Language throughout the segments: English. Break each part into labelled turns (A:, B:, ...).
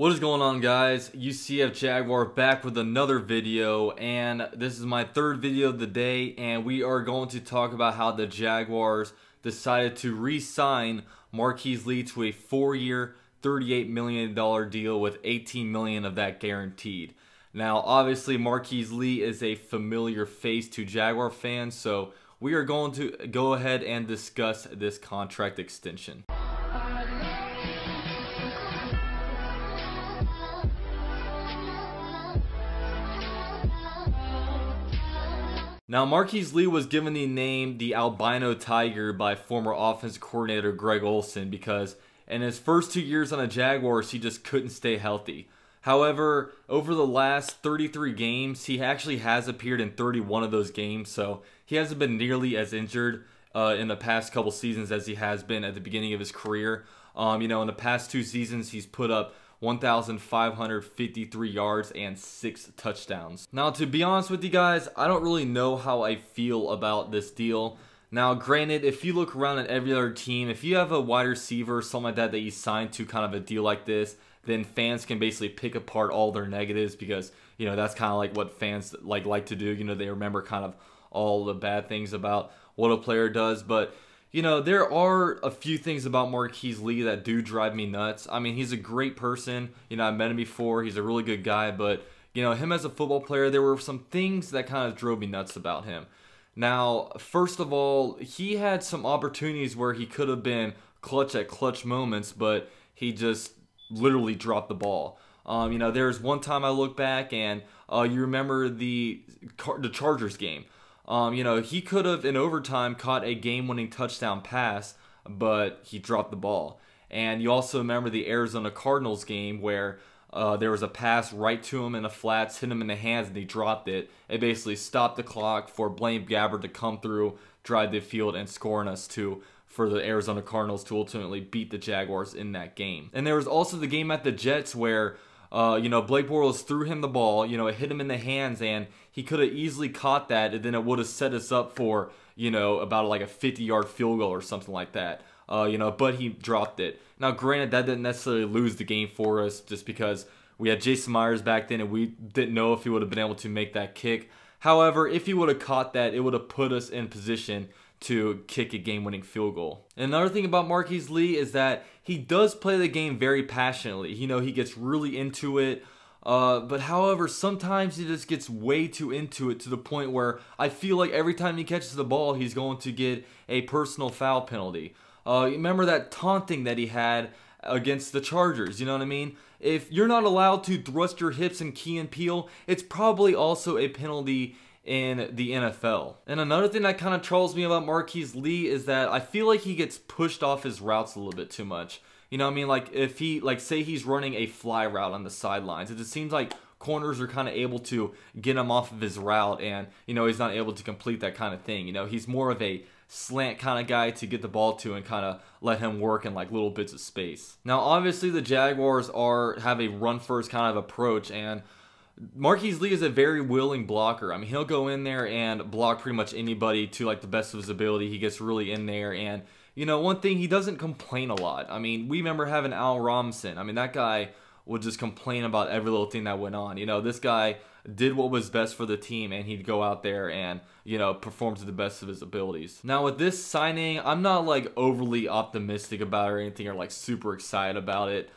A: What is going on, guys? UCF Jaguar back with another video, and this is my third video of the day, and we are going to talk about how the Jaguars decided to re-sign Marqise Lee to a 4-year, $38 million deal with $18 million of that guaranteed. Now, obviously, Marqise Lee is a familiar face to Jaguar fans, so we are going to go ahead and discuss this contract extension. Now, Marqise Lee was given the name the Albino Tiger by former offensive coordinator Greg Olson because in his first 2 years on the Jaguars, he just couldn't stay healthy. However, over the last 33 games, he actually has appeared in 31 of those games, so he hasn't been nearly as injured in the past couple seasons as he has been at the beginning of his career. In the past 2 seasons, he's put up 1,553 yards and 6 touchdowns. Now, to be honest with you guys, I don't really know how I feel about this deal. Now, granted, if you look around at every other team, if you have a wide receiver or something like that that you signed to kind of a deal like this, then fans can basically pick apart all their negatives because, that's kind of like what fans like to do. They remember kind of all the bad things about what a player does, but there are a few things about Marqise Lee that do drive me nuts. I mean, he's a great person. I met him before. He's a really good guy. But, him as a football player, there were some things that kind of drove me nuts about him. Now, first of all, he had some opportunities where he could have been clutch at clutch moments, but he just literally dropped the ball. There's one time I look back and you remember the Chargers game. He could have, in overtime, caught a game-winning touchdown pass, but he dropped the ball. And you also remember the Arizona Cardinals game where there was a pass right to him in the flats, hit him in the hands, and he dropped it. It basically stopped the clock for Blaine Gabbert to come through, drive the field, and score on us for the Arizona Cardinals to ultimately beat the Jaguars in that game. And there was also the game at the Jets where Blake Bortles threw him the ball, it hit him in the hands, and he could have easily caught that, and then it would have set us up for, about like a 50-yard field goal or something like that. But he dropped it. Now, granted, that didn't necessarily lose the game for us just because we had Jason Myers back then, and we didn't know if he would have been able to make that kick. However, if he would have caught that, it would have put us in position to kick a game-winning field goal. And another thing about Marqise Lee is that he does play the game very passionately. He gets really into it. But however, sometimes he just gets way too into it to the point where I feel like every time he catches the ball, he's going to get a personal foul penalty. Remember that taunting that he had against the Chargers, you know what I mean? If you're not allowed to thrust your hips and key and peel, it's probably also a penalty in the NFL. And another thing that kind of troubles me about Marqise Lee is that I feel like he gets pushed off his routes a little bit too much. Like if he, say he's running a fly route on the sidelines, it just seems like corners are kind of able to get him off of his route and, he's not able to complete that kind of thing. He's more of a slant kind of guy to get the ball to and kind of let him work in like little bits of space. Now, obviously the Jaguars have a run first kind of approach, and Marqise Lee is a very willing blocker. I mean, he'll go in there and block pretty much anybody to like the best of his ability. He gets really in there, and one thing, he doesn't complain a lot. I mean, we remember having Al Robinson. I mean, that guy would just complain about every little thing that went on. This guy did what was best for the team, and he'd go out there and, perform to the best of his abilities. Now, with this signing, I'm not like overly optimistic about it or anything, or like super excited about it,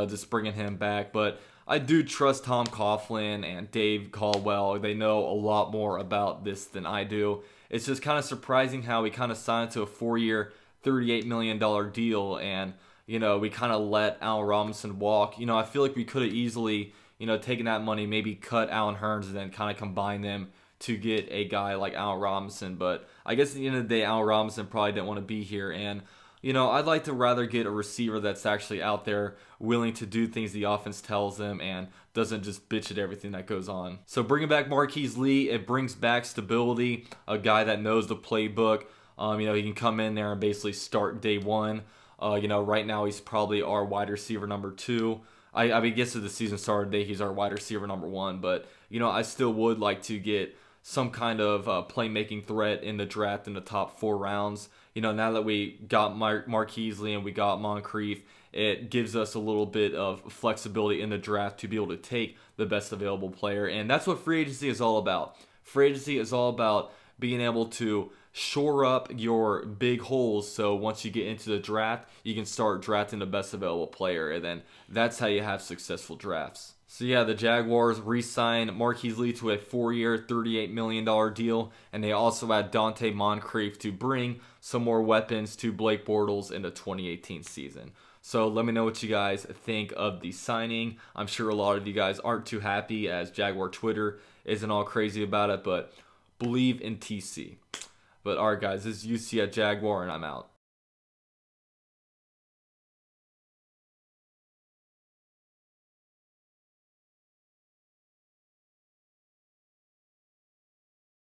A: just bringing him back. But I do trust Tom Coughlin and Dave Caldwell. They know a lot more about this than I do. It's just kind of surprising how we kind of signed to a 4-year, $38 million deal, and, we kind of let Al Robinson walk. I feel like we could have easily, taken that money, maybe cut Allen Hurns, and then kind of combine them to get a guy like Al Robinson. But I guess at the end of the day, Al Robinson probably didn't want to be here, and I'd like to rather get a receiver that's actually out there willing to do things the offense tells them and doesn't just bitch at everything that goes on. So bringing back Marqise Lee, it brings back stability, a guy that knows the playbook. He can come in there and basically start day one. Right now he's probably our wide receiver number 2. I guess if the season started today, he's our wide receiver number 1. But, I still would like to get some kind of playmaking threat in the draft in the top 4 rounds. Now that we got Marqise Lee and we got Moncrief it gives us a little bit of flexibility in the draft to be able to take the best available player. And that's what free agency is all about. Free agency is all about being able to shore up your big holes, so once you get into the draft, you can start drafting the best available player, and then that's how you have successful drafts. So yeah, the Jaguars re-signed Marqise to a 4-year, $38 million deal, and they also had Dante Moncrief to bring some more weapons to Blake Bortles in the 2018 season. So let me know what you guys think of the signing. I'm sure a lot of you guys aren't too happy, as Jaguar Twitter isn't all crazy about it, but believe in TC. But alright guys, this is UC at Jaguar, and I'm out.